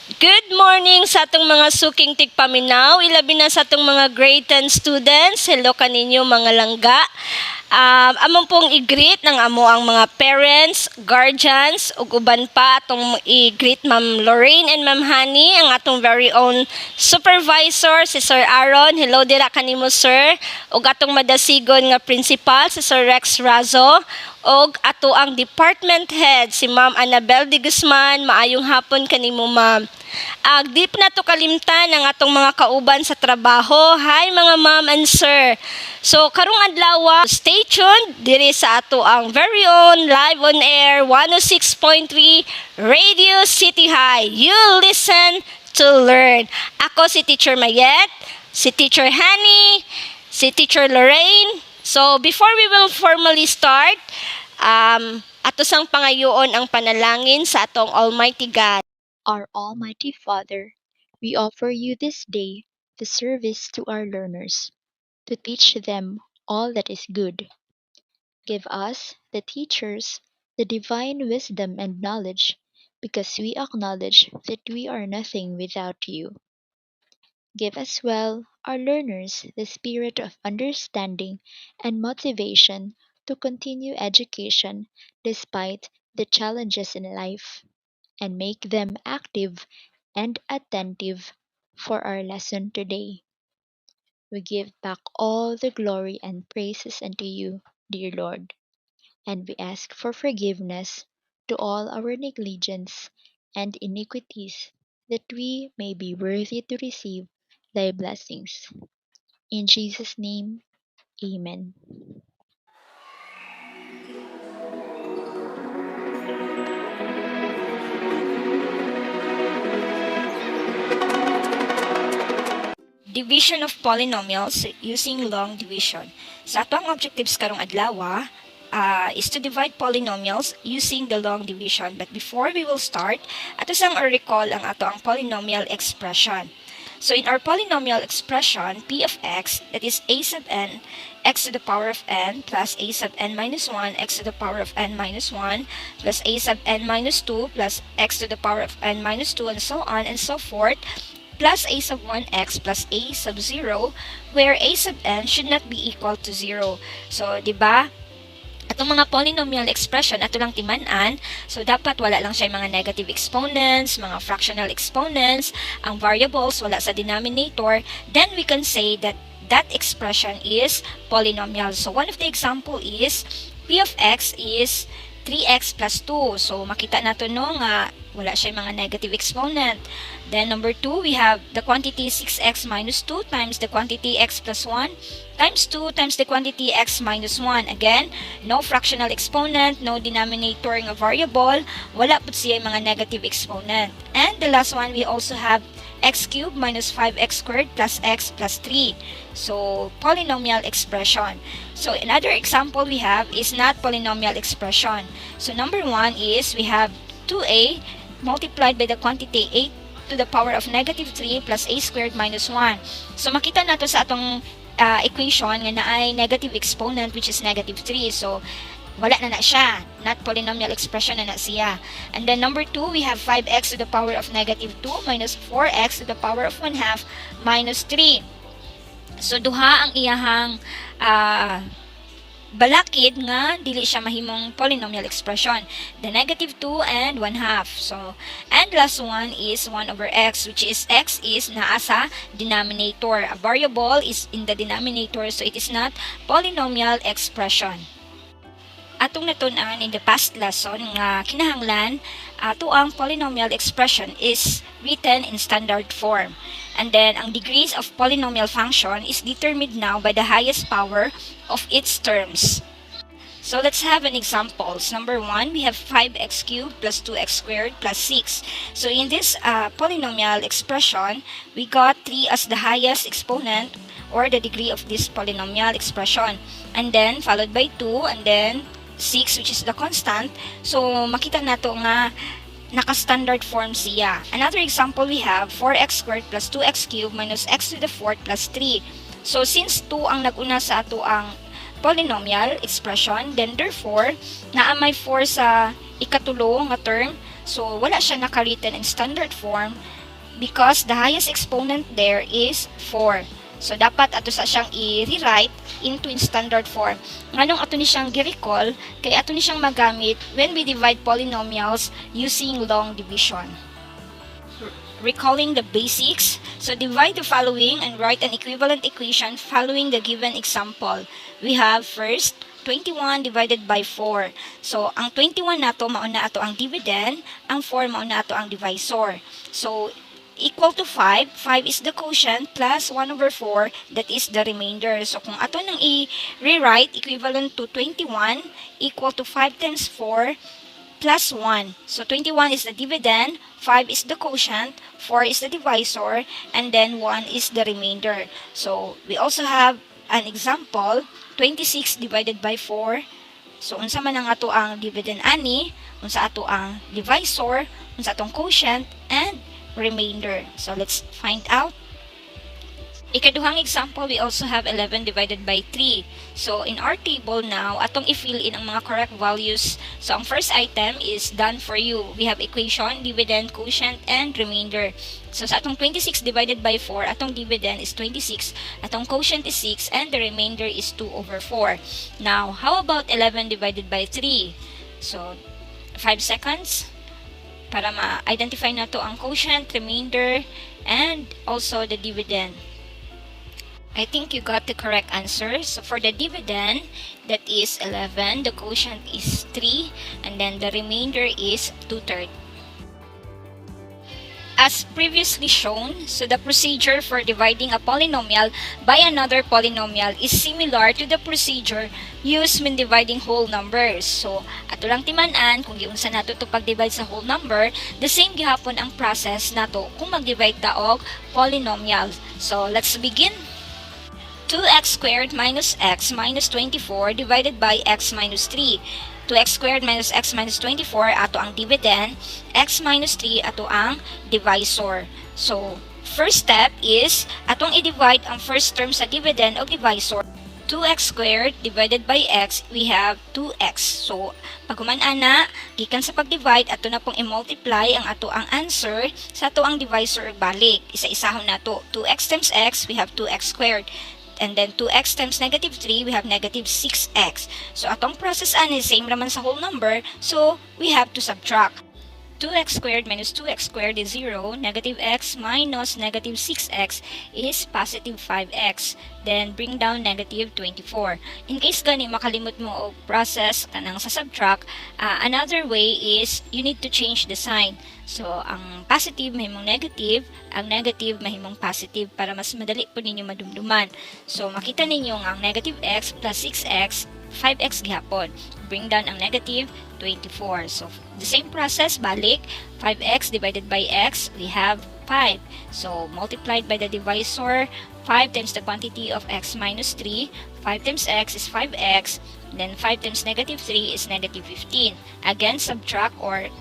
Good morning sa atong mga suking tigpaminaw, ilabi na sa atong mga grade 10 students. Hello kaninyo mga langga. Among pong i-greet ng amo ang mga parents, guardians, ug uban pa atong i-greet Ma'am Lorraine and Ma'am Honey, ang atong very own supervisor si Sir Aaron. Hello dira kanimo sir. Ug atong madasigon nga principal si Sir Rex Razo. Og ato ang department head si Ma'am Annabel de Guzman. Maayong hapon kanimo ma'am. Di pa na to kalimtan ang atong mga kauban sa trabaho. Hi mga ma'am and sir. So karong adlaw, stay tuned diri sa ato ang very own live on air 106.3 Radio City High. You listen to learn. Ako si Teacher Mayet, si Teacher Honey, si Teacher Lorraine. So before we will formally start, ato sang pangayoon ang panalangin sa atong Almighty God. Our Almighty Father, we offer you this day the service to our learners, to teach them all that is good. Give us, the teachers, the divine wisdom and knowledge, because we acknowledge that we are nothing without you. Give as well, our learners, the spirit of understanding and motivation to continue education despite the challenges in life, and make them active and attentive for our lesson today. We give back all the glory and praises unto you, dear Lord, and we ask for forgiveness to all our negligence and iniquities, that we may be worthy to receive thy blessings. In Jesus' name, amen. Division of polynomials using long division. Sa ato ang objectives karong adlaw is to divide polynomials using the long division. But before we will start, ato sang recall ang ato ang polynomial expression. So in our polynomial expression, p of x, that is a sub n, x to the power of n plus a sub n minus 1, x to the power of n minus 1, plus a sub n minus 2, plus x to the power of n minus 2, and so on and so forth, plus a sub 1x plus a sub 0, where a sub n should not be equal to 0. So, di ba? Atong mga polynomial expression, ato lang timan-an, so dapat wala lang siya mga negative exponents, mga fractional exponents, ang variables wala sa denominator, then we can say that that expression is polynomial. So, one of the example is, p of x is 3x plus 2. So, makita nato no nga wala siya mga negative exponent. Then, number 2, we have the quantity 6x minus 2 times the quantity x plus 1 times 2 times the quantity x minus 1. Again, no fractional exponent, no denominator nga variable, wala po siya mga negative exponent. And the last one, we also have x cubed minus 5x squared plus x plus 3. So, polynomial expression. So, another example we have is not polynomial expression. So, number 1 is we have 2a multiplied by the quantity a to the power of negative 3 plus a squared minus 1. So, makita nato sa atong equation nga naay negative exponent which is negative 3. So, wala na siya. Not polynomial expression na siya. And then number 2, we have 5x to the power of negative 2 minus 4x to the power of 1/2 minus 3. So, duha ang iyahang balakid nga dili siya mahimong polynomial expression, the negative 2 and 1/2. So, and last one is 1 over x, which is x is naa sa denominator. A variable is in the denominator, so it is not polynomial expression. Atong natun-an in the past lesson nga kinahanglan ato ang polynomial expression is written in standard form. And then, ang degrees of polynomial function is determined now by the highest power of its terms. So, let's have an examples. Number 1, we have 5x cubed plus 2x squared plus 6. So, in this polynomial expression, we got 3 as the highest exponent or the degree of this polynomial expression. And then, followed by 2, and then 6, which is the constant. So, makita nato nga naka-standard form siya. Another example we have 4x squared plus 2x cubed minus x to the 4th plus 3. So, since 2 ang nag-una sa ato ang polynomial expression, then therefore, naa may 4 sa ikatulo nga term. So wala siya naka-written in standard form because the highest exponent there is 4. So dapat ato sa siyang i-rewrite into in standard form. Nganong ato ni siyang gi-recall kay ato ni siyang magamit when we divide polynomials using long division. Recalling the basics, so divide the following and write an equivalent equation following the given example. We have first 21 divided by 4. So ang 21 nato mao na ato ang dividend, ang 4 mao na ato ang divisor. So equal to 5, 5 is the quotient plus 1 over 4, that is the remainder. So kung ato nang i-rewrite equivalent to 21 equal to 5 times 4 plus 1. So 21 is the dividend, 5 is the quotient, 4 is the divisor, and then 1 is the remainder. So we also have an example, 26 divided by 4. So unsa man ang ato ang dividend ani, unsa ato ang divisor, unsa atong quotient, and remainder. So let's find out. Ikaduhang example, we also have 11 divided by 3. So, in our table now, atong i-fill in ang mga correct values. So, ang first item is done for you. We have equation, dividend, quotient, and remainder. So, sa atong 26 divided by 4, atong dividend is 26, atong quotient is 6, and the remainder is 2 over 4. Now, how about 11 divided by 3? So, 5 seconds para ma-identify na to ang quotient, remainder, and also the dividend. I think you got the correct answer. So for the dividend, that is 11, the quotient is 3, and then the remainder is 2/3. As previously shown, so the procedure for dividing a polynomial by another polynomial is similar to the procedure used when dividing whole numbers. So, ato lang timan-an kung giunsa nato to pag-divide sa whole number, the same gihapon ang process nato kung mag-divide ta og polynomial. So, let's begin. 2x squared minus x minus 24 divided by x minus 3. 2x squared minus x minus 24 ato ang dividend, x minus 3 ato ang divisor. So, first step is atong i-divide ang first term sa dividend o divisor. 2x squared divided by x, we have 2x. So, pagkuman-ana, gikan sa pag-divide, ato na pong i-multiply ang ato ang answer sa ato ang divisor balik. Isa-isahon na to. 2x times x, we have 2x squared. And then 2x times negative 3, we have negative 6x. So, atong process ani same raman sa whole number, so we have to subtract. 2x squared minus 2x squared is 0. Negative x minus negative 6x is positive 5x. Then, bring down negative 24. In case gani makalimot mo o process kanang sa subtract, another way is you need to change the sign. So, ang positive mahimong negative, ang negative mahimong positive para mas madali po ninyo madumduman. So, makita ninyo ang negative x plus 6x, 5x gihapon. Bring down ang negative 24. So, the same process, balik, 5x divided by x, we have 5. So, multiplied by the divisor, 5 times the quantity of x minus 3, 5 times x is 5x, then 5 times negative 3 is negative 15. Again, subtract or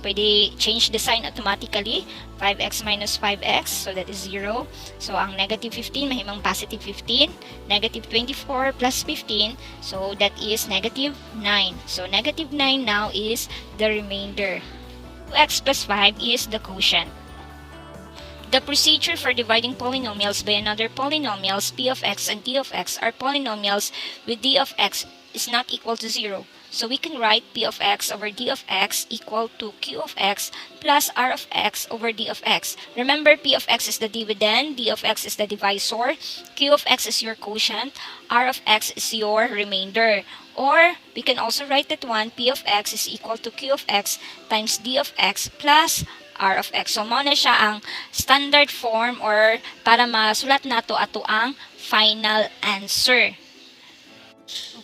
pwede change the sign automatically. 5x minus 5x, so that is 0. So, ang negative 15, mahimang positive 15. Negative 24 plus 15, so that is negative 9. So, negative 9 now is the remainder. 2x plus 5 is the quotient. The procedure for dividing polynomials by another polynomials, p of x and t of x, are polynomials with d of x is not equal to 0. So we can write p of x over d of x equal to q of x plus r of x over d of x. Remember, p of x is the dividend, d of x is the divisor, q of x is your quotient, r of x is your remainder. Or we can also write that one, p of x is equal to q of x times d of x plus r of x. So, mao na siya ang standard form or para masulat nato ato ang final answer.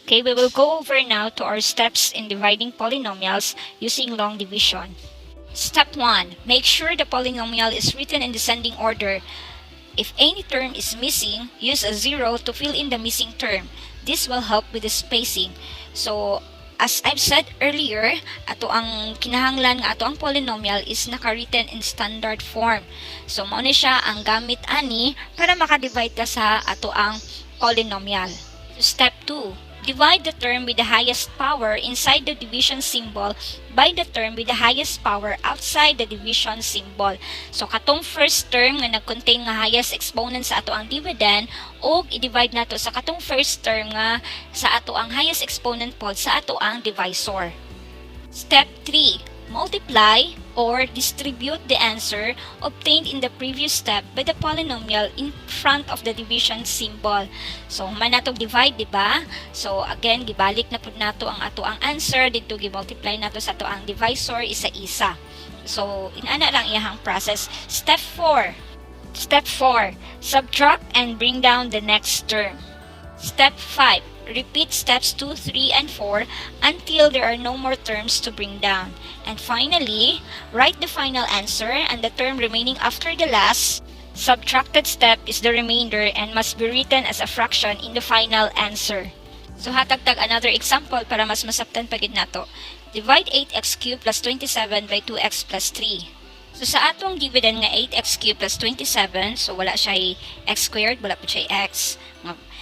Okay, we will go over now to our steps in dividing polynomials using long division. Step 1. Make sure the polynomial is written in descending order. If any term is missing, use a 0 to fill in the missing term. This will help with the spacing. So, as I've said earlier, ato ang kinahanglan nga ato ang polynomial is naka-written in standard form. So, mao ni siya ang gamit ani para maka-divide ka sa ato ang polynomial. Step 2. divide the term with the highest power inside the division symbol by the term with the highest power outside the division symbol. So katong first term nga nag-contain nga highest exponent sa ato ang dividend, o i-divide nato sa katong first term nga sa ato ang highest exponent pod sa ato ang divisor. Step 3. Multiply or distribute the answer obtained in the previous step by the polynomial in front of the division symbol. So, man nato divide, di ba? So, again, gibalik na pud nato ang ato ang answer dito, gi-multiply nato sa ato ang divisor isa-isa. So, inana lang iyahang process. Step 4. Step 4. Subtract and bring down the next term. Step 5. Repeat steps 2, 3, and 4 until there are no more terms to bring down. And finally, write the final answer, and the term remaining after the last subtracted step is the remainder and must be written as a fraction in the final answer. So hatagtag another example para mas masabtan pagid nato. Divide 8x cubed plus 27 by 2x plus 3. So sa atong dividend nga 8x cubed plus 27, so wala siya x squared, wala po siya x.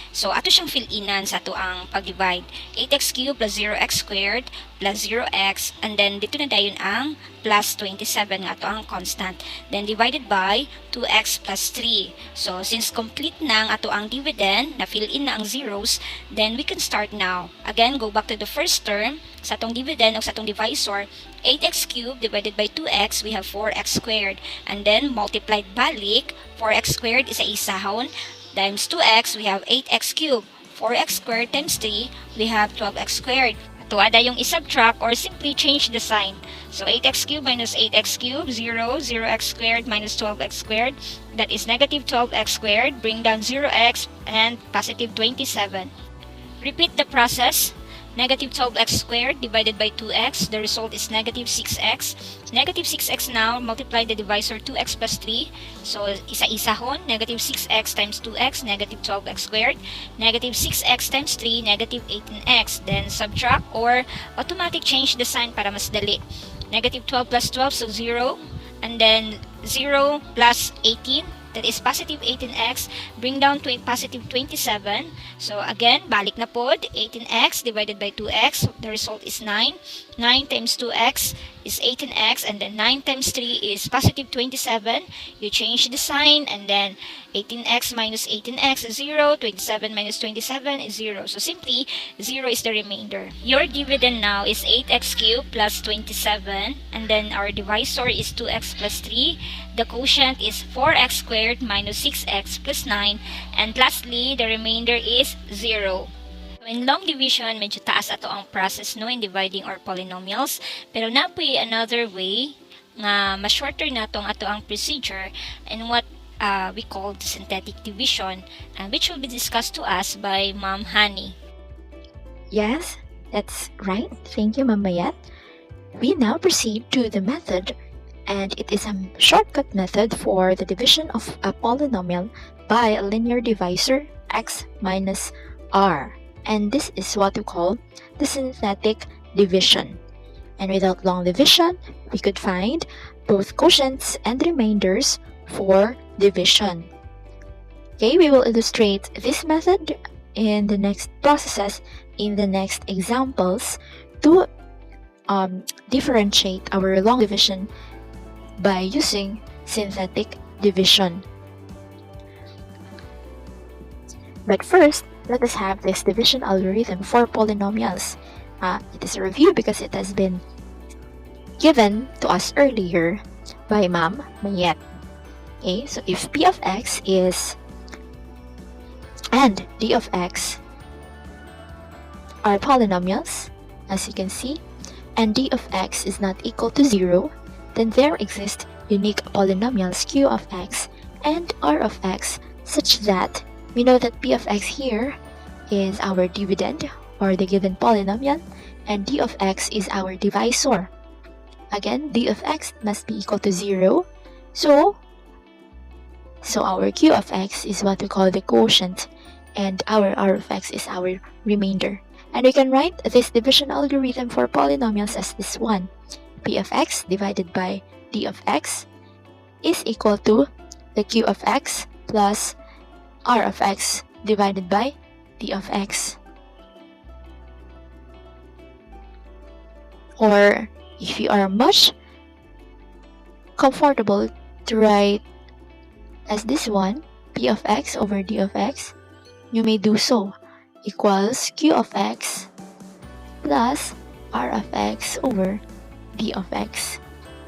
So ato siyang fill-inan sa ato ang pag-divide. 8x cubed plus 0x squared plus 0x, and then dito na dayon ang plus 27 nga ato ang constant. Then divided by 2x plus 3. So since complete na ang ato ang dividend, na fill-in na ang zeros, then we can start now. Again, go back to the first term. Sa atong dividend o sa atong divisor, 8x cubed divided by 2x, we have 4x squared. And then multiplied balik, 4x squared is a isahon, times 2x, we have 8x cubed. 4x squared times 3, we have 12x squared. Tuwada yung isubtract or simply change the sign. So 8x cubed minus 8x cubed, 0, 0x squared minus 12x squared. That is negative 12x squared. Bring down 0x and positive 27. Repeat the process. Negative 12x squared divided by 2x, the result is negative 6x. Negative 6x now, multiply the divisor 2x plus 3. So, isa-isahon, negative 6x times 2x, negative 12x squared. Negative 6x times 3, negative 18x. Then, subtract or automatic change the sign para mas dali. Negative 12 plus 12, so 0. And then, 0 plus 18. That is positive 18x, bring down to a positive 27. So again, balik na pod, 18x divided by 2x, the result is 9. 9 times 2x is 18x, and then 9 times 3 is positive 27. You change the sign, and then 18x minus 18x is 0, 27 minus 27 is 0. So simply, 0 is the remainder. Your dividend now is 8x cubed plus 27, and then our divisor is 2x plus 3. The quotient is 4x squared minus 6x plus 9, and lastly, the remainder is 0. So in long division, medyo taas ato ang process no in dividing our polynomials, pero napoy another way nga mas shorter nato ang ato ang procedure and what we call the synthetic division, which will be discussed to us by Ma'am Hani. Yes, that's right. Thank you, Ma'am Mayat. We now proceed to the method, and it is a shortcut method for the division of a polynomial by a linear divisor x minus r. And this is what we call the synthetic division. And without long division, we could find both quotients and remainders for division. Okay, we will illustrate this method in the next processes, in the next examples, to differentiate our long division by using synthetic division. But first, let us have this division algorithm for polynomials. It is a review because it has been given to us earlier by Ma'am Mayet. Okay, so if p of x is and d of x are polynomials, as you can see, and d of x is not equal to 0, then there exist unique polynomials q of x and r of x such that we know that p of x here is our dividend or the given polynomial, and d of x is our divisor. Again, d of x must be equal to 0, so our q of x is what we call the quotient, and our r of x is our remainder. And we can write this division algorithm for polynomials as this one. P of x divided by d of x is equal to the q of x plus r of x divided by d of x. Or if you are much comfortable to write as this one, p of x over d of x, you may do so, equals q of x plus r of x over d of x.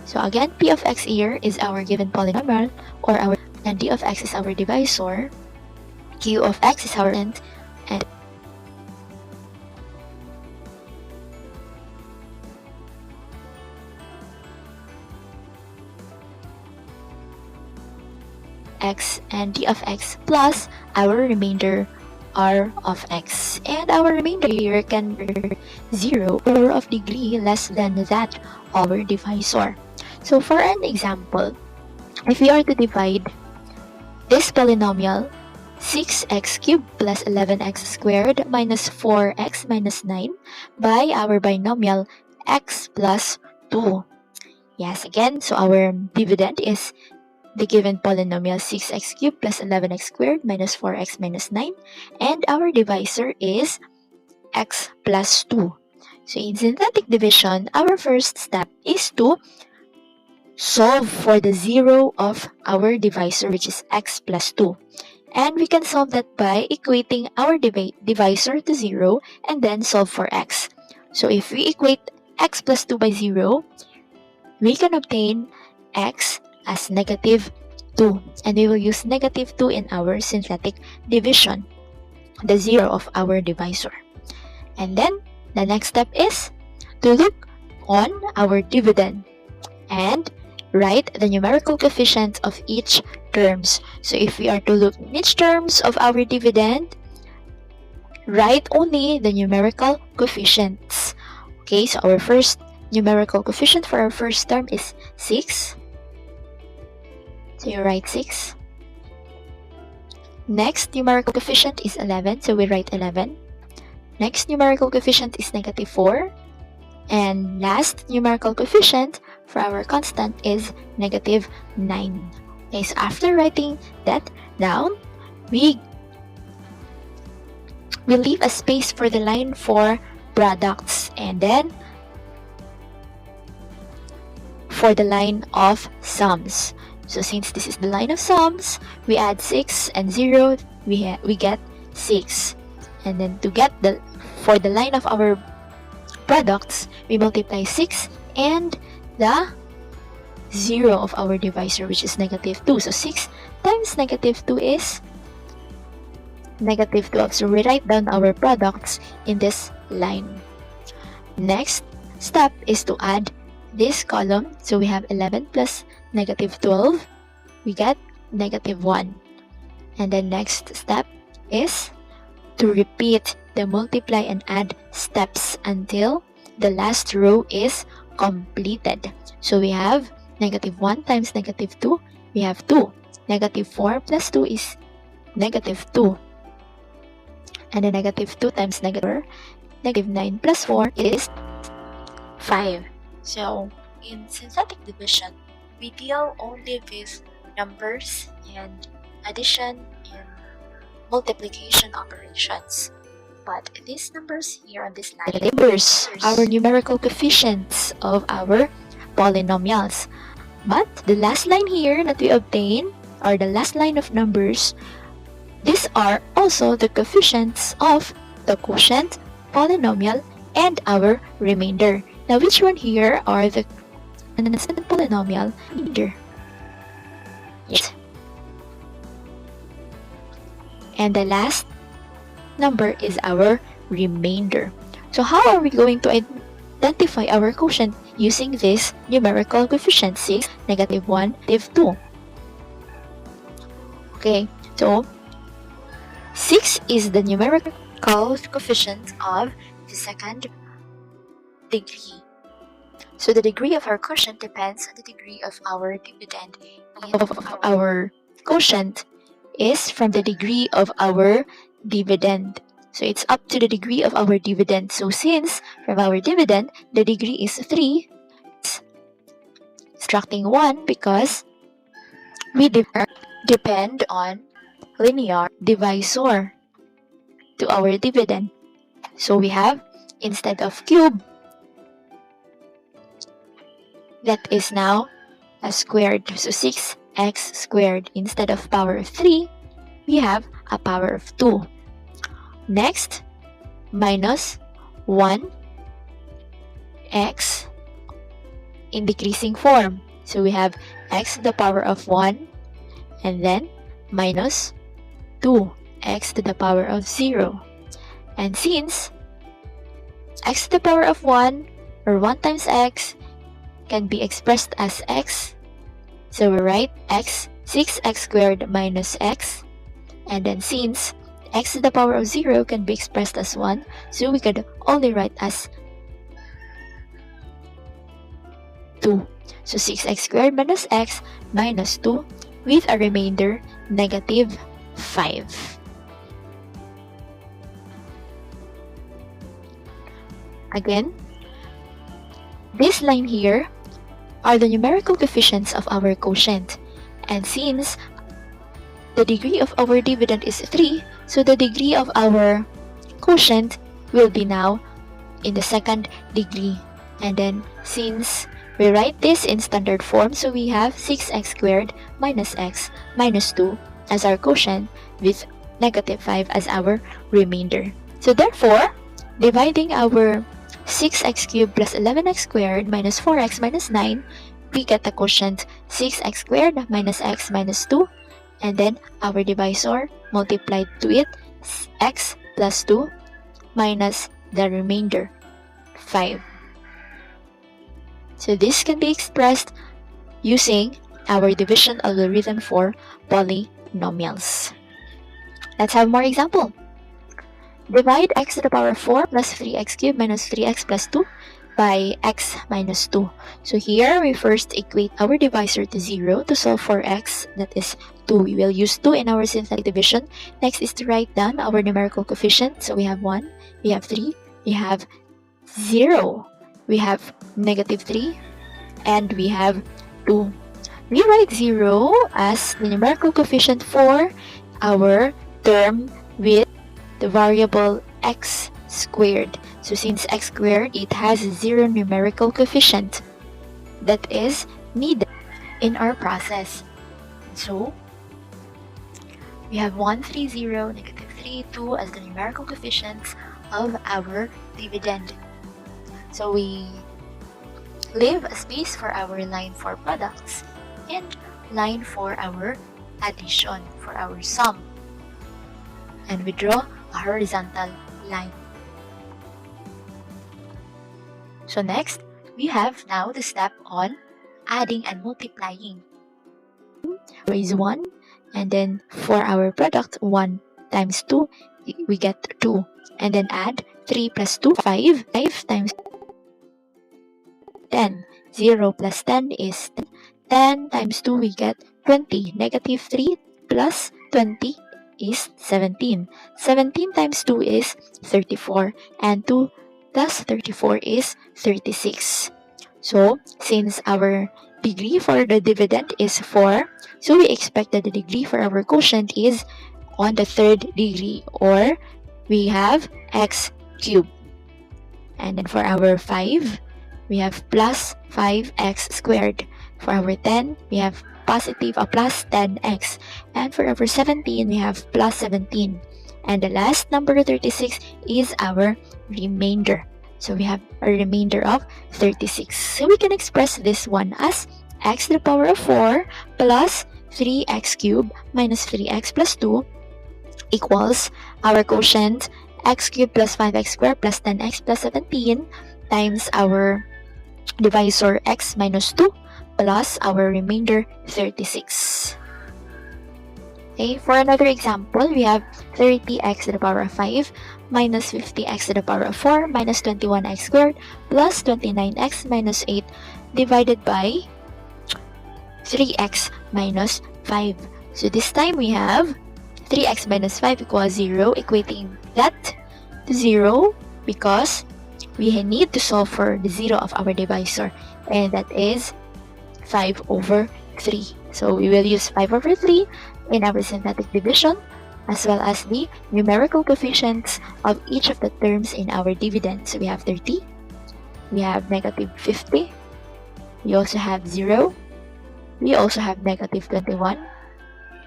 So again, p of x here is our given polynomial, and d of x is our divisor, q of x is our end, and x and d of x plus our remainder r of x. And our remainder here can be 0 or of degree less than that of our divisor. So for an example, if we are to divide this polynomial 6x cubed plus 11x squared minus 4x minus 9 by our binomial x plus 2. Yes, again, so our dividend is the given polynomial 6x cubed plus 11x squared minus 4x minus 9, and our divisor is x plus 2. So in synthetic division, our first step is to solve for the 0 of our divisor, which is x plus 2. And we can solve that by equating our divisor to 0 and then solve for x. So if we equate x plus 2 by 0, we can obtain x as negative 2. And we will use negative 2 in our synthetic division, the 0 of our divisor. And then the next step is to look on our dividend and write the numerical coefficients of each terms. So if we are to look in each terms of our dividend, write only the numerical coefficients. Okay, so our first numerical coefficient for our first term is 6. So you write 6. Next numerical coefficient is 11, so we write 11. Next numerical coefficient is negative 4. And last numerical coefficient for our constant is negative 9. Okay, so after writing that down, we leave a space for the line for products, and then for the line of sums. So since this is the line of sums, we add 6 and 0, we get 6. And then to get for the line of our products, we multiply 6 and the 0 of our divisor, which is negative 2. So 6 times negative 2 is negative 12. So we write down our products in this line. Next step is to add this column. So we have 11 plus negative 12. We get negative 1. And then next step is to repeat the multiply and add steps until the last row is completed. So we have negative 1 times negative 2, we have 2. Negative 4 plus 2 is negative 2. And then negative 2 times negative 9 plus 4 is 5. So in synthetic division, we deal only with numbers and addition and multiplication operations. But these numbers here on this line numbers our numerical coefficients of our polynomials. But the last line here that we obtain, or the last line of numbers, these are also the coefficients of the quotient, polynomial, and our remainder. Now which one here are the polynomial remainder? Yes. And the last number is our remainder. So how are we going to identify our quotient using this numerical coefficient 6, negative 1, negative 2? Okay, so 6 is the numerical coefficient of the second degree. So the degree of our quotient depends on the degree of our dividend. Of our quotient is from the degree of our dividend. So it's up to the degree of our dividend. So since from our dividend, the degree is 3, subtracting 1 because we depend on linear divisor to our dividend. So we have, instead of cube, that is now a squared. So 6x squared. Instead of power of 3, we have a power of 2. Next, minus 1x in decreasing form. So we have x to the power of 1 and then minus 2x to the power of 0. And since x to the power of 1 or 1 times x can be expressed as x, so we write 6x squared minus x. And then since x to the power of 0 can be expressed as 1, so we could only write as 2. So 6x squared minus x minus 2 with a remainder negative 5. Again, this line here are the numerical coefficients of our quotient. And since the degree of our dividend is 3, so the degree of our quotient will be now in the second degree. And then since we write this in standard form, so we have 6x squared minus x minus 2 as our quotient with negative 5 as our remainder. So therefore, dividing our 6x cubed plus 11x squared minus 4x minus 9, we get the quotient 6x squared minus x minus 2, and then our divisor multiplied to it, x plus 2 minus the remainder 5. So this can be expressed using our division algorithm for polynomials. Let's have more example. Divide x to the power of 4 plus 3x cubed minus 3x plus 2 by x minus 2. So here we first equate our divisor to 0 to solve for x, that is 2. We will use 2 in our synthetic division. Next is to write down our numerical coefficient. So we have 1, we have 3, we have 0, we have negative 3, and we have 2. We write 0 as the numerical coefficient for our term with the variable x squared. So since x squared, it has 0 numerical coefficient that is needed in our process. So we have 1, 3, 0, negative 3, 2 as the numerical coefficients of our dividend. So we leave a space for our line for products and line for our addition, for our sum. And we draw a horizontal line. So next, we have now the step on adding and multiplying. Raise 1, and then for our product, 1 times 2, we get 2. And then add 3 plus 2, 5. 5 times 10. 0 plus 10 is 10. 10 times 2, we get 20. Negative 3 plus 20 is 17. 17 times 2 is 34. And 2 plus 34 is 36. So, since our degree for the dividend is 4, so we expect that the degree for our quotient is on the third degree, or we have x cubed. And then for our 5, we have plus 5x squared. For our 10, we have positive plus 10x. And for our 17, we have plus 17. And the last number 36 is our remainder. So we have a remainder of 36. So we can express this one as x to the power of 4 plus 3x cubed minus 3x plus 2 equals our quotient x cubed plus 5x squared plus 10x plus 17 times our divisor x minus 2 plus our remainder 36. Okay, for another example, we have 30x to the power of 5 minus 50x to the power of 4 minus 21x squared plus 29x minus 8 divided by 3x minus 5. So this time we have 3x minus 5 equals 0, equating that to 0 because we need to solve for the 0 of our divisor, and that is 5 over 3. So we will use 5 over 3 in our synthetic division, as well as the numerical coefficients of each of the terms in our dividend. So we have 30, we have negative 50, We also have 0. We also have negative 21.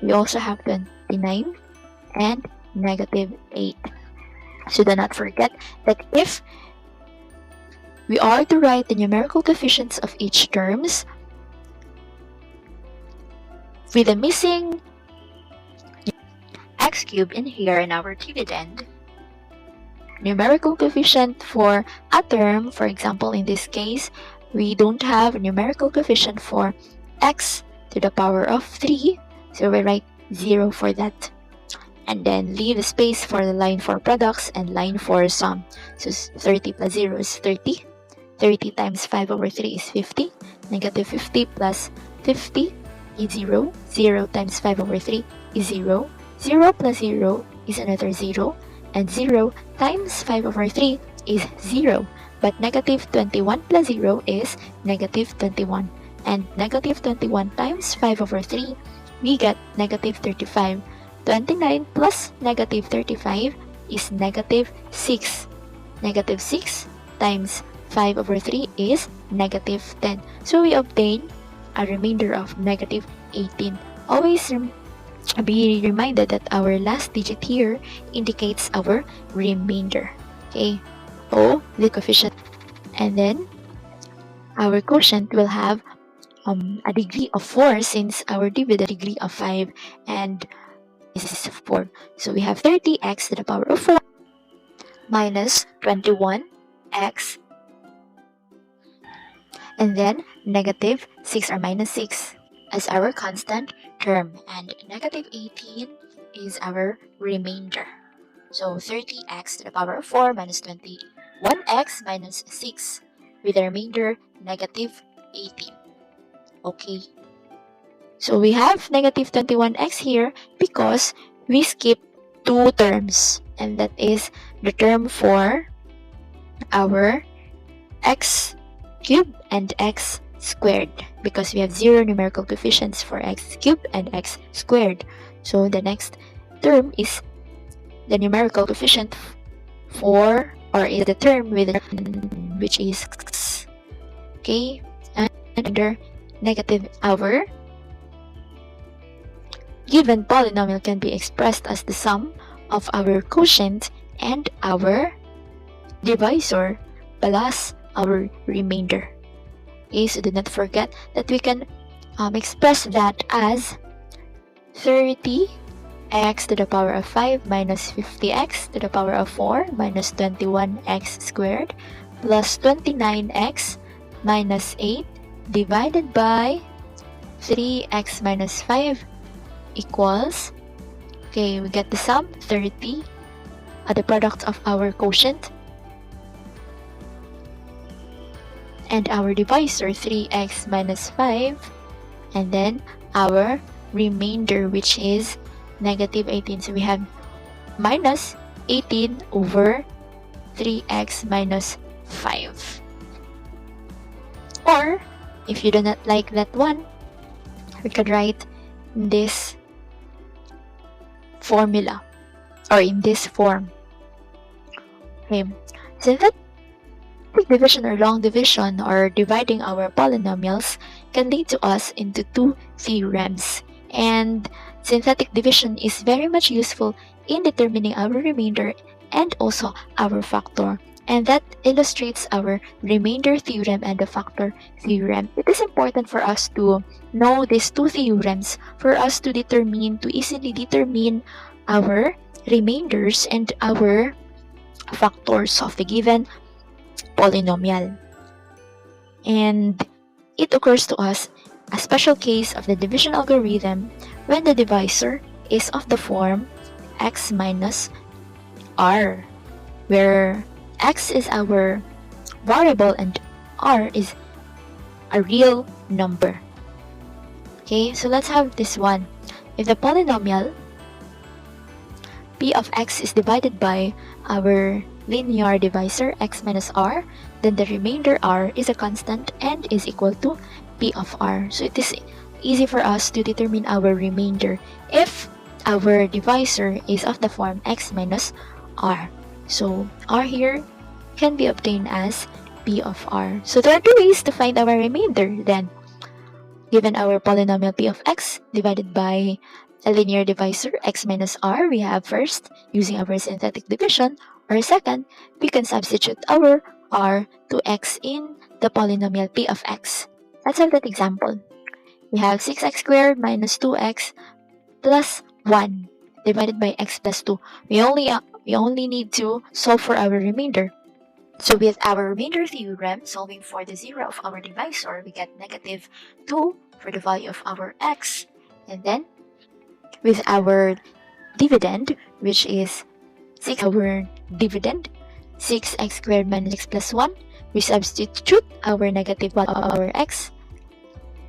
We also have 29 and negative 8. So do not forget that if we are to write the numerical coefficients of each terms with the missing x cubed in here in our dividend, numerical coefficient for a term, for example, in this case, we don't have a numerical coefficient for x to the power of 3, so we write 0 for that. And then leave a space for the line for products and line for sum. So 30 plus 0 is 30. 30 times 5 over 3 is 50. Negative 50 plus 50 is 0. 0 times 5 over 3 is 0. 0 plus 0 is another 0. And 0 times 5 over 3 is 0. But negative 21 plus 0 is negative 21. And negative 21 times 5 over 3, we get negative 35. 29 plus negative 35 is negative 6. Negative 6 times 5 over 3 is negative 10. So we obtain a remainder of negative 18. Always be reminded that our last digit here indicates our remainder. Okay, so the coefficient, and then our quotient will have a degree of 4 since our dividend degree of 5 and this is 4. So we have 30x to the power of 4 minus 21x and then negative 6 or minus 6 as our constant term, and negative 18 is our remainder. So 30x to the power of 4 minus 21x minus 6 with the remainder negative 18. Okay, so we have negative 21x here because we skip 2 terms, and that is the term for our x cubed and x squared, because we have 0 numerical coefficients for x cubed and x squared. So the next term is the numerical coefficient for, or is the term with which is x. Okay, and under negative, our given polynomial can be expressed as the sum of our quotient and our divisor plus our remainder. Okay, so do not forget that we can express that as 30x to the power of 5 minus 50x to the power of 4 minus 21x squared plus 29x minus 8 divided by 3x minus 5 equals, okay, we get the sum 30 the product of our quotient and our divisor 3x minus 5, and then our remainder, which is negative 18. So we have minus 18 over 3x minus 5. Or if you do not like that one, we could write this formula or in this form. Okay, synthetic division or long division or dividing our polynomials can lead to us into 2 theorems, and synthetic division is very much useful in determining our remainder and also our factor, and that illustrates our remainder theorem and the factor theorem. It is important for us to know these 2 theorems for us to easily determine our remainders and our factors of the given polynomial. And it occurs to us a special case of the division algorithm when the divisor is of the form x minus r, where x is our variable and r is a real number. Okay, so let's have this one. If the polynomial p of x is divided by our linear divisor x minus r, then the remainder r is a constant and is equal to p of r. So it is easy for us to determine our remainder if our divisor is of the form x minus r. So r here can be obtained as P of R. So there are two ways to find our remainder then. Given our polynomial P of X divided by a linear divisor X minus R, we have first, using our synthetic division, or second, we can substitute our R to X in the polynomial P of X. Let's have that example. We have 6x squared minus 2x plus 1 divided by x plus 2. We only need to solve for our remainder. So with our remainder theorem, solving for the 0 of our divisor, we get negative 2 for the value of our x. And then with our dividend, which is 6 6x squared minus x plus 1, we substitute our negative value of our x,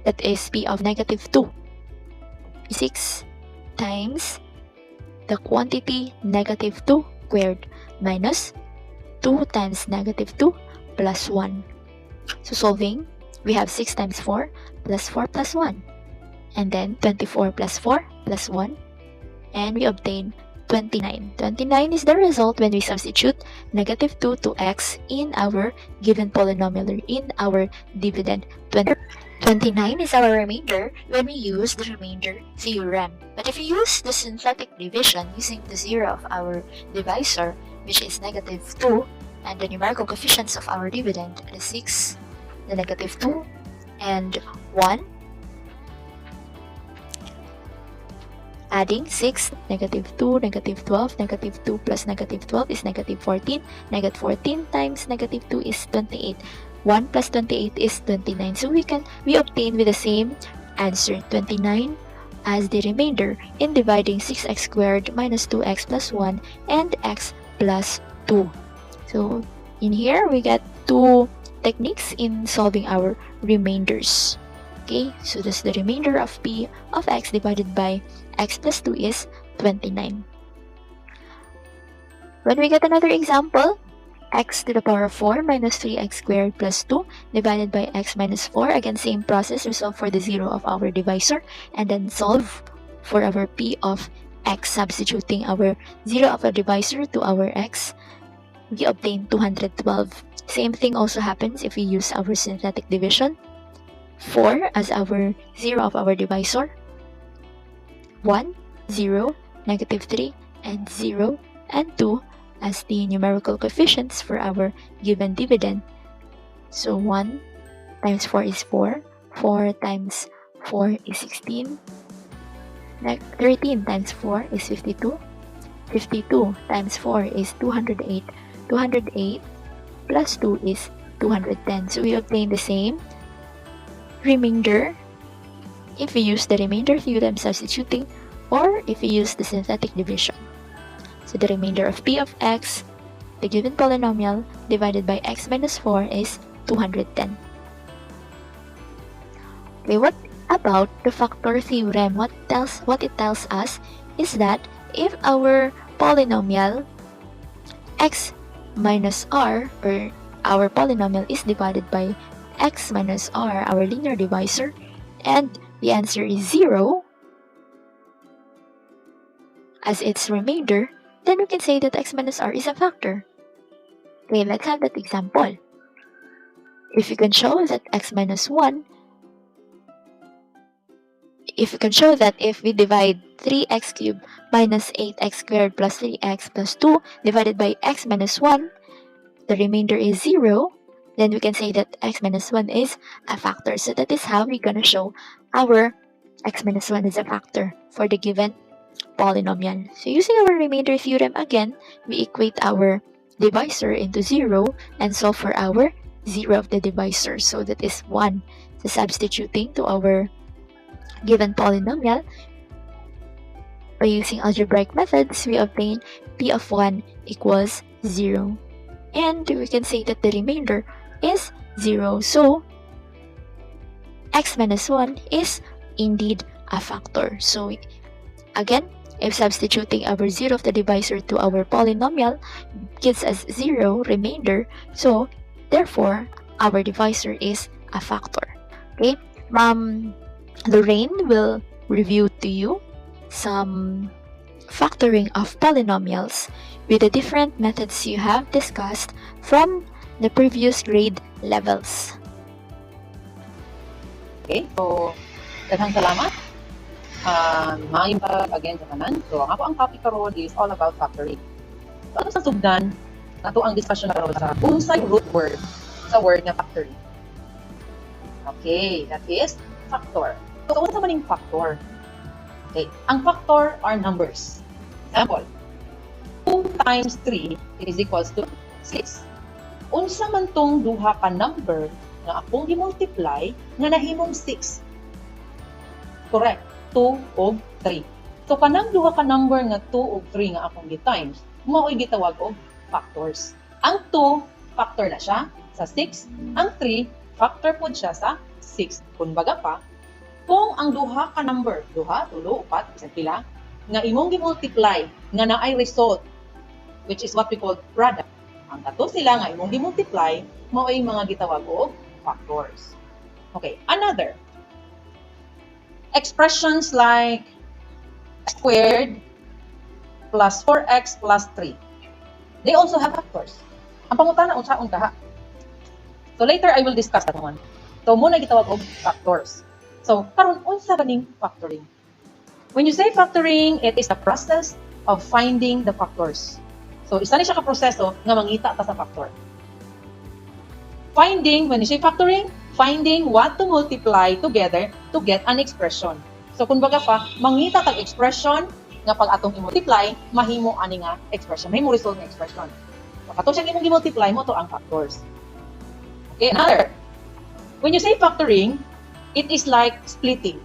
that is p of negative 2. 6 times the quantity negative 2 squared minus 2 times negative 2 plus 1. So solving, we have 6 times 4 plus 4 plus 1. And then 24 plus 4 plus 1. And we obtain 29. 29 is the result when we substitute negative 2 to x in our given polynomial, or in our dividend. 29 is our remainder when we use the remainder theorem. But if we use the synthetic division using the 0 of our divisor, which is negative 2, and the numerical coefficients of our dividend, the 6, the negative 2, and 1, adding 6, negative 2, negative 12, negative 2 plus negative 12 is negative 14, negative 14 times negative 2 is 28, 1 plus 28 is 29. So we obtain with the same answer, 29, as the remainder in dividing 6x squared minus 2x plus 1 and x plus 2. So in here, we get two techniques in solving our remainders. Okay, so that's the remainder of P of X divided by x plus 2 is 29. When we get another example, x to the power of 4 minus 3x squared plus 2 divided by x minus 4. Again, same process. We solve for the 0 of our divisor and then solve for our P of x, substituting our 0 of our divisor to our x. We obtain 212. Same thing also happens if we use our synthetic division. 4 as our 0 of our divisor, 1, 0, negative 3, and 0, and 2 as the numerical coefficients for our given dividend. So 1 times 4 is 4, 4 times 4 is 16, 13 times 4 is 52, 52 times 4 is 208, 208 plus 2 is 210. So we obtain the same remainder if we use the remainder theorem substituting, or if we use the synthetic division. So the remainder of P of x, the given polynomial, divided by x minus 4 is 210. Okay, what about the factor theorem? What it tells us is that if our polynomial x minus r, or our polynomial is divided by x minus r, our linear divisor, and the answer is 0 as its remainder, then we can say that x minus r is a factor. Okay, let's have that example. If you can show that x minus 1, if you can show that if we divide 3x cubed minus 8x squared plus 3x plus 2 divided by x minus 1, the remainder is 0, then we can say that x minus 1 is a factor. So that is how we're going to show our x minus 1 is a factor for the given polynomial. So using our remainder theorem again, we equate our divisor into 0 and solve for our 0 of the divisor. So that is 1. So substituting to our given polynomial, by using algebraic methods, we obtain P of 1 equals 0. And we can say that the remainder is 0. So x minus 1 is indeed a factor. So again, if substituting our 0 of the divisor to our polynomial gives us 0 remainder, so therefore our divisor is a factor. Okay, Lorraine will review to you some factoring of polynomials with the different methods you have discussed from the previous grade levels. Okay, so daghang salamat. Maayong pag again sa tanan. So ang ako ang topic karon is all about factoring. So ano sa sugdan nato ang discussion karon sa unsay root word sa word nga factoring. Okay, that is factor. So unsa man ning factor? Okay, ang factor are numbers. Example, 2 times 3 is equals to 6. Unsa man tong duha ka number nga akong gi-multiply nga nahimong 6. Correct. 2 ug 3. So kanang duha ka number nga 2 ug 3 nga akong gi-times, mao'y gitawag og factors. Ang 2 factor na siya sa 6, ang 3 factor pud siya sa 6. Kumbaga pa, kung ang duha ka number, duha, tulo, upat, isang pila, nga imong gi-multiply nga naay result, which is what we call product. Ang kato sila nga imong gi-multiply, mao'y mga gitawag og factors. Okay, another. Expressions like squared plus 4x plus 3. They also have factors. Ang pangutana unsaon kaha? So later I will discuss that one. So muna gitawag og factors. So karon unsa ba ning factoring? When you say factoring, it is the process of finding the factors. So isa ni siya ka proseso nga mangita ta sa factor. Finding, when you say factoring, finding what to multiply together to get an expression. So kung baga pa, mangita tag expression nga pag atong i-multiply, mahimo ani nga expression, mahimo result nga expression. So kato siya imong i-multiply mo to ang factors. Okay, another. When you say factoring, it is like splitting.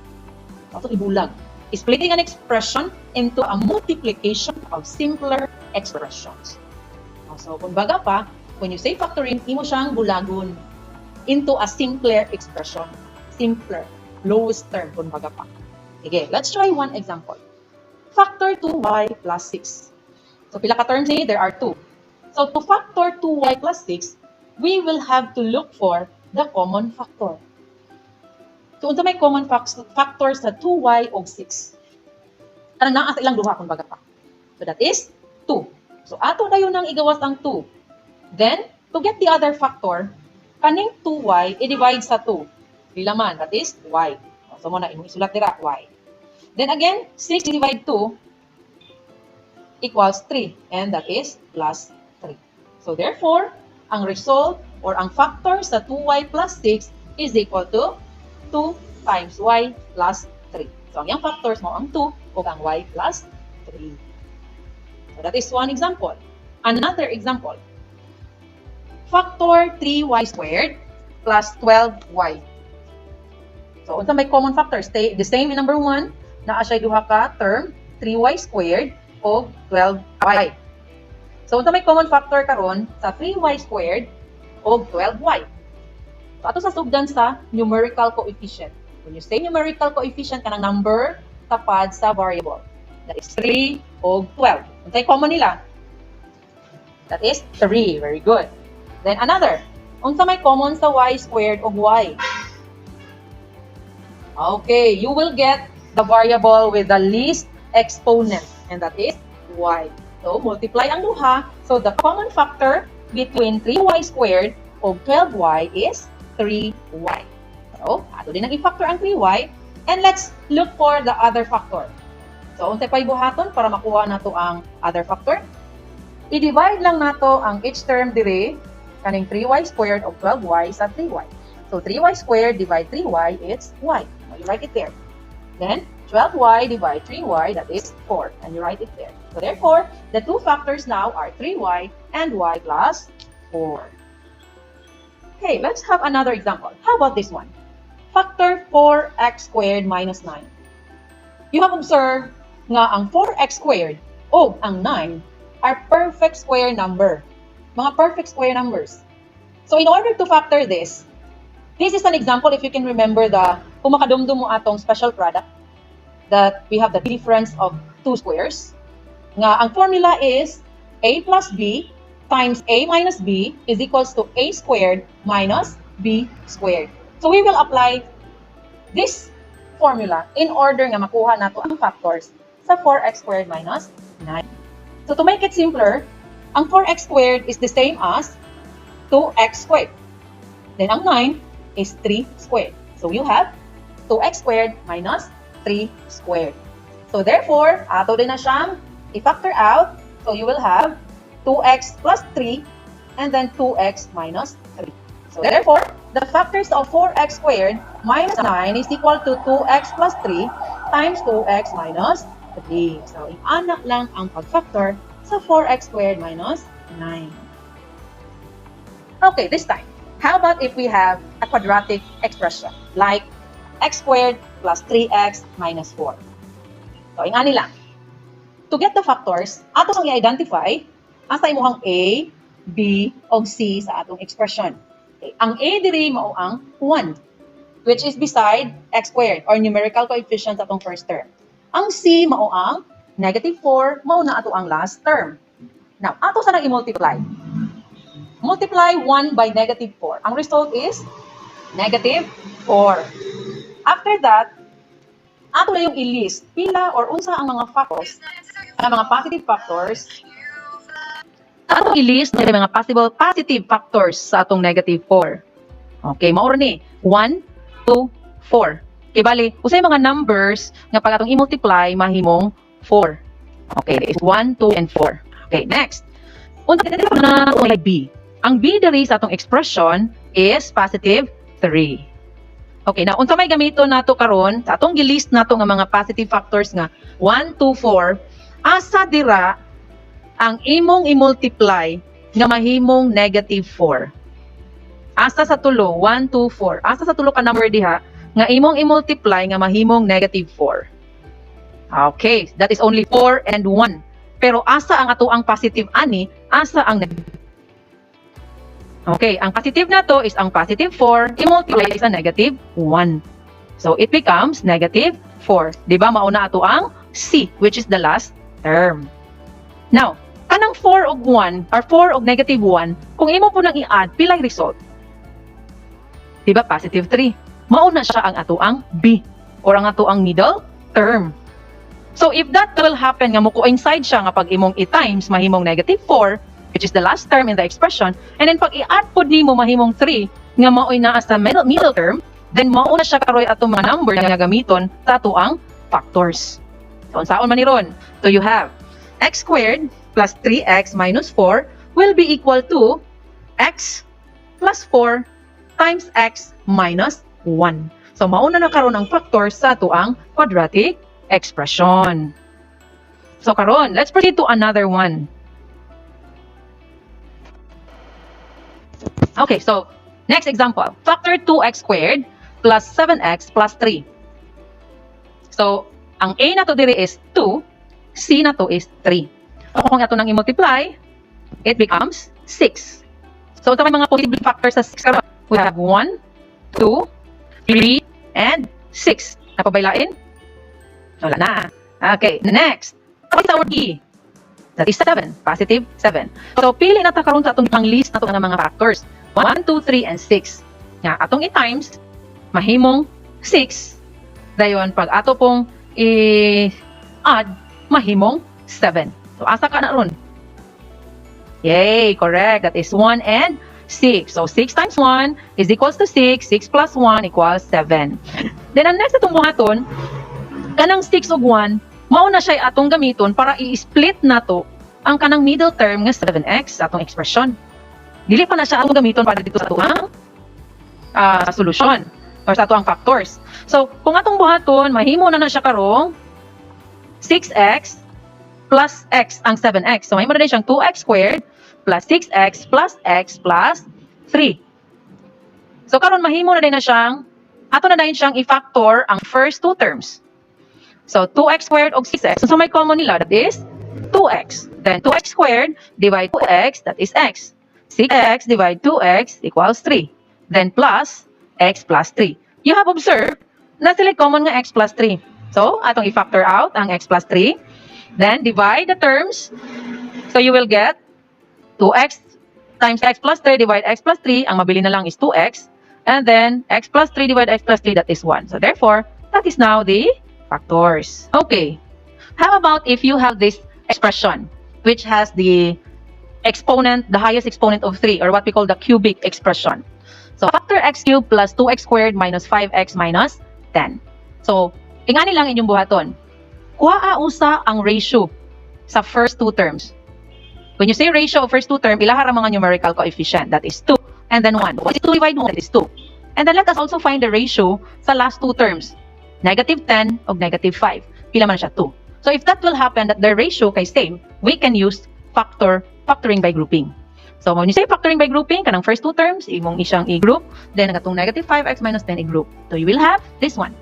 Ato ibulag. Splitting an expression into a multiplication of simpler expressions. So kung baga pa, when you say factoring, imo siyang bulagon into a simpler expression. Simpler. Lowest term, kung baga pa. Okay, let's try one example. Factor 2y plus 6. So, pila ka terms here? There are 2. So, to factor 2y plus 6, we will have to look for the common factor. So, unsa may common factor sa 2y o 6? Kanang naa sa ilang duha, kung baga pa. So, that is 2. So, ato na yun ang igawas ang 2. Then, to get the other factor, kaning 2y, i-divide sa 2. Pila man, that is y. So, muna, isulat dira, y. Then again, 6 divided 2 equals 3. And that is plus 3. So, therefore, ang result or ang factor sa 2y plus 6 is equal to 2 times y plus 3. So, ang yung factors mo ang 2 o ang y plus 3. So, that is one example. Another example. Factor 3y squared plus 12y. So, unsa may common factor? Stay the same in number 1. Naa siya duha ka term, 3y squared o 12y. So, unsa may common factor karon sa 3y squared o 12y? So, ato sa sugdan sa numerical coefficient. When you say numerical coefficient, kanang number tapad sa variable. That is 3 o 12. Unsay common nila? That is 3. Very good. Then another, unsa may common sa y squared o y? Okay, you will get the variable with the least exponent, and that is y. So, multiply ang duha. So, the common factor between 3y squared o 12y is 3y. So, ato din ang i-factor ang 3y, and let's look for the other factor. So, unsay pay buhaton para makuha nato ang other factor? I-divide lang nato ang each term dire kaning 3y squared o 12y sa 3y. So, 3y squared divide 3y, it's y. You write it there. Then, 12y divide 3y, that is 4. And you write it there. So, therefore, the two factors now are 3y and y plus 4. Okay, let's have another example. How about this one? Factor 4x squared minus 9. You have observed nga ang 4x squared o ang 9 are perfect square number. Mga perfect square numbers. So in order to factor this is an example if you can remember kung makadumdum mo atong special product that we have the difference of two squares. Nga ang formula is a plus b times a minus b is equals to a squared minus b squared. So we will apply this formula in order nga makuha nato ang factors sa 4x squared minus 9. So to make it simpler, ang 4x squared is the same as 2x squared. Then ang 9 is 3 squared. So you have 2x squared minus 3 squared. So therefore, ato din na siyang i-factor out. So you will have 2x plus 3 and then 2x minus 3. So therefore, the factors of 4x squared minus 9 is equal to 2x plus 3 times 2x minus 3. So, i-anak lang ang pag-factor sa 4x squared minus 9. Okay, this time, how about if we have a quadratic expression like x squared plus 3x minus 4? So, ingani lang. To get the factors, ato sang i-identify asa imuhang A, B, o C sa atong expression. Okay. Ang A diri mao ang 1, which is beside x squared or numerical coefficient sa atong first term. Ang C mao ang negative 4, mao na ato ang last term. Now, ato sa nang i-multiply. Multiply 1 by negative 4. Ang result is negative 4. After that, ato na yung i-list pila or unsa ang mga factors, ang mga positive factors. Ato i-list ang mga positive factors sa atong negative 4. Okay, mao ni 1, 2, 4. Okay, bali, usay mga numbers nga pag atong i-multiply mahimong 4. Okay, is 1, 2, and 4. Okay, next. Unsa na may B. Ang B diri sa atong expression is positive 3. Okay, now unsa may gamiton nato karon sa atong gi-list nato nga mga positive factors nga 1, 2, 4, asa dira ang imong i-multiply nga mahimong negative 4. Asa sa tulo, 1, 2, 4. Asa sa tulo ka number diha nga imong i-multiply nga mahimong negative 4. Okay, that is only 4 and 1. Pero asa ang ato ang positive ani, asa ang negative. Okay, ang positive na to is ang positive 4, i-multiply sa negative 1. So it becomes negative 4. Diba mauna ato ang C, which is the last term. Now, kanang 4 og 1 or 4 og negative 1, kung imo po nang i-add, pilay result. Diba positive 3. Mauna siya ang ato ang B or ang ato ang middle term. So if that will happen nga mo coincide siya nga pag imong i-times mahimong negative 4, which is the last term in the expression, and then pag i-add pod nimo mahimong 3 nga maoy naa sa middle term, then mauna siya karoy ato mga number nga gamiton sa ato ang factors. So unsaon man ni ron? So you have x squared plus 3x minus 4 will be equal to x plus 4 times x minus 1. So mauna na karon ang factors sa ato ang quadratic expression. So karon, let's proceed to another one. Okay, so next example, factor 2x squared plus 7x plus 3. So ang A na to diri is 2, C na to is 3. So kung ato nang i-multiply, it becomes 6. So ito may mga possible factors sa 6. We have 1, 2, 3, and 6. Napabailain? Wala na. Okay, next. What is our B? That is 7. Positive 7. So pili na ta karon sa atong pang-list nato nga mga factors. 1, 2, 3, and 6. Nga atong i-times mahimong 6. Dayon pag ato pong i-add mahimong 7. So asa ka na ron? Yay, correct. That is 1 and 6. So 6 times 1 is equals to 6. 6 plus 1 equals 7. Then ang next atong buhaton, kanang 6 ug 1, mao na siya atong gamiton para i-split nato ang kanang middle term nga 7x sa atong expression. Dili pa na siya atong gamiton para dito sa atong solution or sa atong factors. So, kung atong buhaton, mahimo na siya karong 6x plus x ang 7x. So, mahimo na siyang 2x squared plus 6x plus x plus 3. So, karon mahimo na din na siyang, ato na din siyang i-factor ang first two terms. So, 2x squared o 6x. So, may common nila, that is 2x. Then, 2x squared divide 2x, that is x. 6x divide 2x equals 3. Then, plus x plus 3. You have observed na sila common nga x plus 3. So, atong i-factor out ang x plus 3. Then, divide the terms. So, you will get 2x times x plus 3 divide x plus 3. Ang mabili na lang is 2x. And then, x plus 3 divide x plus 3, that is 1. So, therefore, that is now the factors. Okay. How about if you have this expression which has the exponent, the highest exponent of 3, or what we call the cubic expression. So, factor x cubed plus 2x squared minus 5x minus 10. So, ingani lang inyong buhaton. Kuha usa ang ratio sa first two terms. When you say ratio of first two term, ilaha ra mga numerical coefficient. That is 2 and then 1. What is 2 divided 1? That is 2. And then let us also find the ratio sa last two terms. Negative 10 o negative 5. Pila man siya? 2. So if that will happen, that the ratio kay same, we can use factoring by grouping. So when you say factoring by grouping, kanang first two terms, imong isang i-group, then katong negative 5x minus 10 i-group. So you will have this one.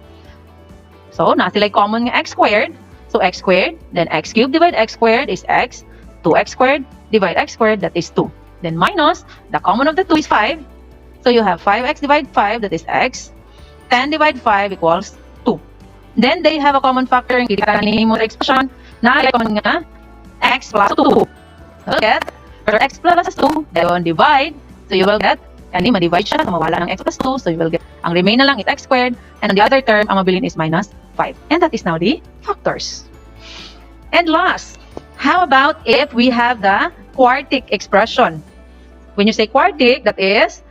So na sila common nga x squared. So x squared, then x cubed divided x squared is x. 2x squared divide x squared, that is 2. Then minus, the common of the 2 is 5. So you have 5x divided 5, that is x. 10 divided 5 equals 2. Then they have a common factor, kita ni mo expression, na common nga x plus 2. So you'll get, for x plus 2, then divide. So you will get, yani ma-divide siya, mawala ng x plus 2. So you will get, ang remain na lang is x squared. And on the other term, ang mabilin is minus 5. And that is now the factors. And last, how about if we have the quartic expression? When you say quartic, that is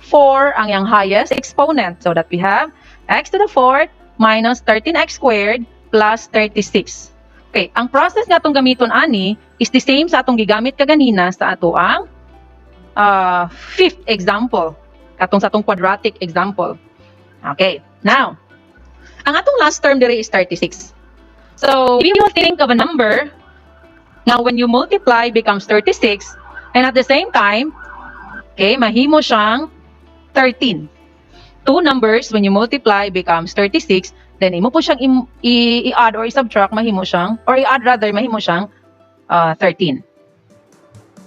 4 ang yung highest exponent. So that we have x to the 4th minus 13x squared plus 36. Okay, ang process nga itong gamiton ani is the same sa atong gigamit kaganina sa ato ang fifth example. Katong sa atong quadratic example. Okay, now, ang atong last term dire is 36. So, if you will think of a number, now when you multiply becomes 36, and at the same time, okay, mahimo siyang 13. Two numbers, when you multiply, becomes 36. Then, imo po siyang i-add or i-subtract, mahimo siyang, or i-add rather, mahimo siyang 13.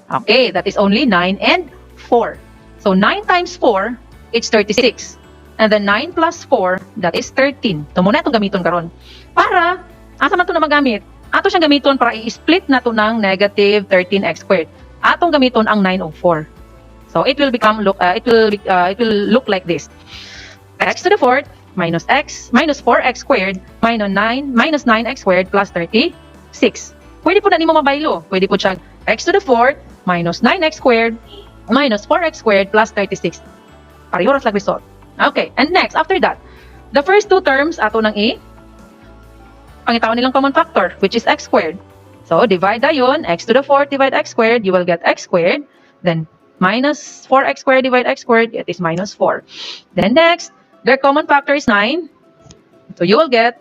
Okay, that is only 9 and 4. So, 9 times 4, it's 36. And then 9 plus 4, that is 13. So, muna itong gamiton karon. Para, asa man ito na magamit? Ato siyang gamiton para i-split na ito ng negative 13x squared. Atong gamiton ang 9 over 4. So it will become it will look like this. X to the 4th minus 4x squared minus 9x squared plus 36. Pwede po na nimo mabaylo. Pwede po siyang x to the 4th minus 9x squared minus 4x squared plus 36. Pareho ra sa result. Okay, and next after that, the first two terms ato nang pangitawon nilang common factor, which is x squared. So, divide dayon, x to the 4th divide x squared, you will get x squared. Then, minus 4x squared divide x squared, it is minus 4. Then next, their common factor is 9. So, you will get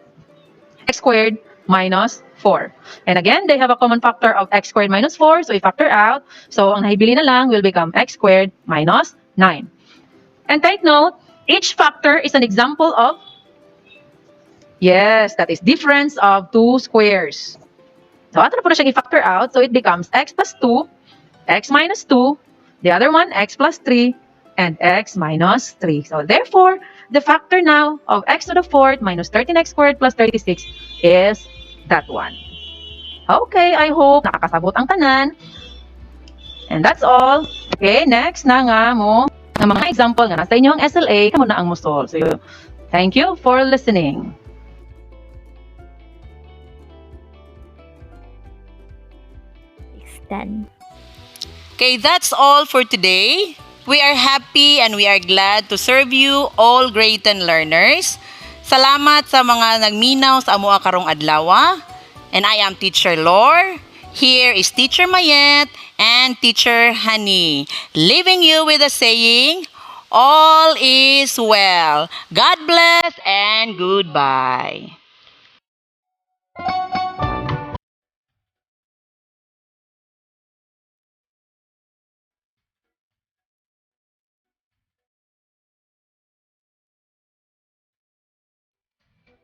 x squared minus 4. And again, they have a common factor of x squared minus 4. So, you factor out. So, ang nahibili na lang will become x squared minus 9. And take note, each factor is an example of, yes, that is difference of two squares. So, ato na po na siyang i-factor out. So, it becomes x plus 2, x minus 2, the other one, x plus 3, and x minus 3. So, therefore, the factor now of x to the 4th minus 13x squared plus 36 is that one. Okay, I hope nakakasabot ang tanan. And that's all. Okay, next na nga mo, ng mga example nga nasa inyong SLA, kamo na ang musol. So, thank you for listening. Okay, that's all for today. We are happy and we are glad to serve you all grade 10 learners. Salamat sa mga nagminaw sa amoa karong adlaw. And I am Teacher Lor. Here is Teacher Mayet and Teacher Honey, leaving you with a saying, all is well. God bless and goodbye.